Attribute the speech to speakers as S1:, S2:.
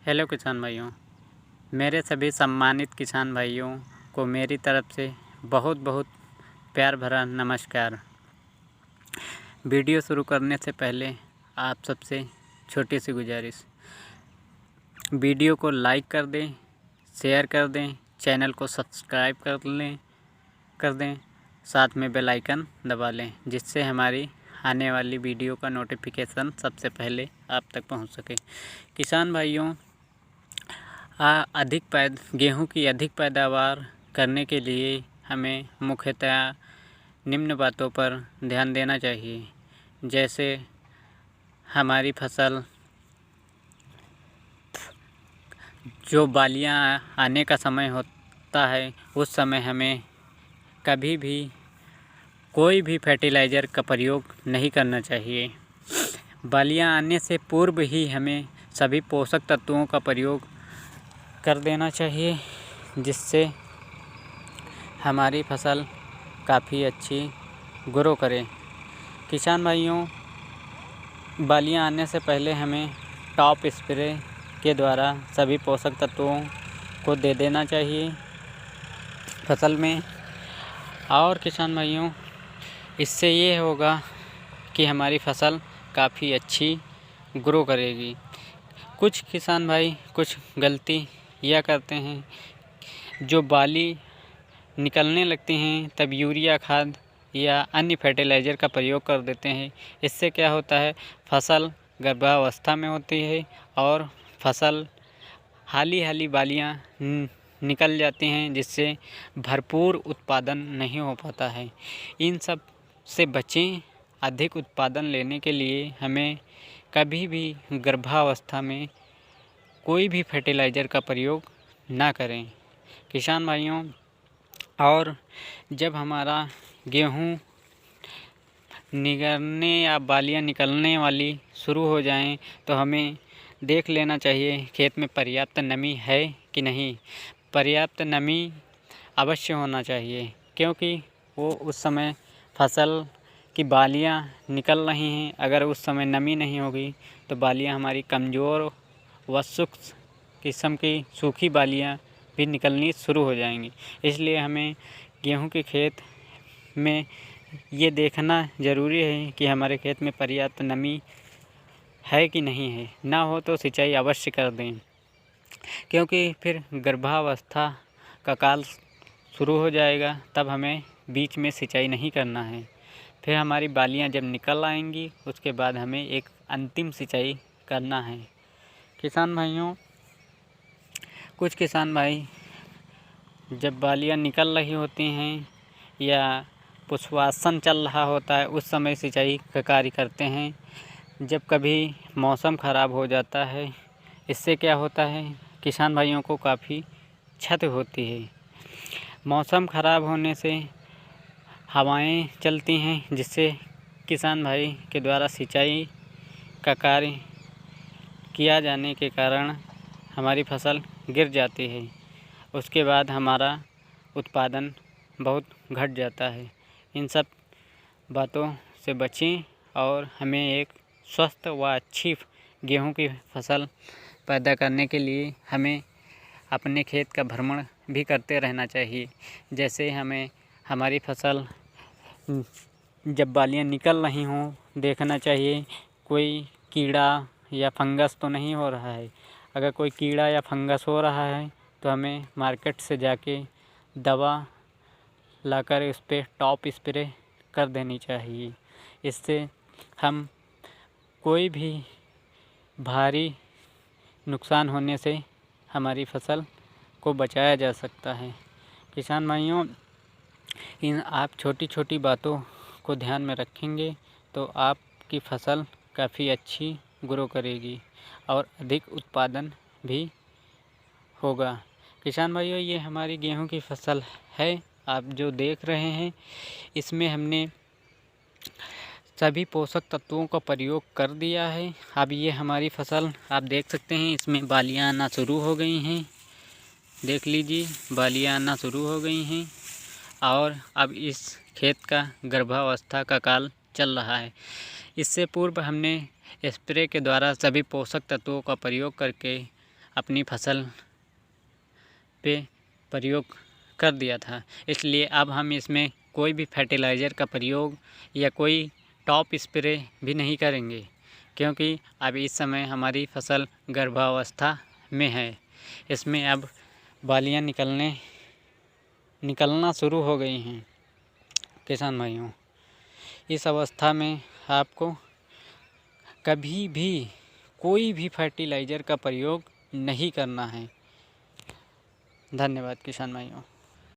S1: Hello किसान भाइयों, मेरे सभी सम्मानित किसान भाइयों को मेरी तरफ से बहुत बहुत प्यार भरा नमस्कार। वीडियो शुरू करने से पहले आप सबसे छोटी सी गुजारिश, वीडियो को लाइक कर दें, शेयर कर दें, चैनल को सब्सक्राइब कर दें, साथ में बेल आइकन दबा लें, जिससे हमारी आने वाली वीडियो का नोटिफिकेशन सबसे पहले आप तक पहुंच सके। किसान भाइयों, गेहूं की अधिक पैदावार करने के लिए हमें मुख्यतः निम्न बातों पर ध्यान देना चाहिए। जैसे हमारी फसल जो बालियां आने का समय होता है, उस समय हमें कभी भी कोई भी फर्टिलाइज़र का प्रयोग नहीं करना चाहिए। बालियां आने से पूर्व ही हमें सभी पोषक तत्वों का प्रयोग कर देना चाहिए, जिससे हमारी फसल काफ़ी अच्छी ग्रो करे। किसान भाइयों, बालियां आने से पहले हमें टॉप स्प्रे के द्वारा सभी पोषक तत्वों को दे देना चाहिए फसल में। और किसान भाइयों, इससे ये होगा कि हमारी फसल काफ़ी अच्छी ग्रो करेगी। कुछ किसान भाई कुछ गलती यह करते हैं, जो बाली निकलने लगती हैं तब यूरिया खाद या अन्य फर्टिलाइज़र का प्रयोग कर देते हैं। इससे क्या होता है, फसल गर्भावस्था में होती है और फसल हाली बालियां निकल जाती हैं, जिससे भरपूर उत्पादन नहीं हो पाता है। इन सब से बचें। अधिक उत्पादन लेने के लिए हमें कभी भी गर्भावस्था में कोई भी फर्टिलाइज़र का प्रयोग ना करें किसान भाइयों। और जब हमारा गेहूँ निगरने या बालियां निकलने वाली शुरू हो जाएं, तो हमें देख लेना चाहिए खेत में पर्याप्त नमी है कि नहीं। पर्याप्त नमी अवश्य होना चाहिए, क्योंकि वो उस समय फसल की बालियां निकल रही हैं। अगर उस समय नमी नहीं होगी तो बालियां हमारी कमज़ोर व सूक्ष्म किस्म की सूखी बालियां भी निकलनी शुरू हो जाएंगी। इसलिए हमें गेहूं के खेत में ये देखना ज़रूरी है कि हमारे खेत में पर्याप्त नमी है कि नहीं है। ना हो तो सिंचाई अवश्य कर दें, क्योंकि फिर गर्भावस्था का काल शुरू हो जाएगा, तब हमें बीच में सिंचाई नहीं करना है। फिर हमारी बालियां जब निकल आएंगी, उसके बाद हमें एक अंतिम सिंचाई करना है। किसान भाइयों, कुछ किसान भाई जब बालियां निकल रही होती हैं या पुष्पासन चल रहा होता है, उस समय सिंचाई का कार्य करते हैं। जब कभी मौसम ख़राब हो जाता है, इससे क्या होता है, किसान भाइयों को काफ़ी क्षति होती है। मौसम ख़राब होने से हवाएं चलती हैं, जिससे किसान भाई के द्वारा सिंचाई का कार्य किया जाने के कारण हमारी फसल गिर जाती है। उसके बाद हमारा उत्पादन बहुत घट जाता है। इन सब बातों से बचें और हमें एक स्वस्थ व अच्छी गेहूं की फसल पैदा करने के लिए हमें अपने खेत का भ्रमण भी करते रहना चाहिए। जैसे हमें हमारी फसल जब बालियां निकल रही हों, देखना चाहिए कोई कीड़ा या फंगस तो नहीं हो रहा है। अगर कोई कीड़ा या फंगस हो रहा है तो हमें मार्केट से जाके दवा लाकर उस पर टॉप स्प्रे कर देनी चाहिए। इससे हम कोई भी भारी नुकसान होने से हमारी फसल को बचाया जा सकता है। किसान भाइयों, इन आप छोटी छोटी बातों को ध्यान में रखेंगे तो आपकी फसल काफ़ी अच्छी ग्रो करेगी और अधिक उत्पादन भी होगा। किसान भाइयों, ये हमारी गेहूं की फसल है, आप जो देख रहे हैं, इसमें हमने सभी पोषक तत्वों का प्रयोग कर दिया है। अब ये हमारी फसल आप देख सकते हैं, इसमें बालियां आना शुरू हो गई हैं। देख लीजिए, बालियां आना शुरू हो गई हैं और अब इस खेत का गर्भावस्था का काल चल रहा है। इससे पूर्व हमने स्प्रे के द्वारा सभी पोषक तत्वों का प्रयोग करके अपनी फसल पे प्रयोग कर दिया था, इसलिए अब हम इसमें कोई भी फर्टिलाइज़र का प्रयोग या कोई टॉप स्प्रे भी नहीं करेंगे, क्योंकि अब इस समय हमारी फसल गर्भावस्था में है। इसमें अब बालियाँ निकलना शुरू हो गई हैं किसान भाइयों। इस अवस्था में आपको कभी भी कोई भी फर्टिलाइज़र का प्रयोग नहीं करना है। धन्यवाद किसान भाइयों।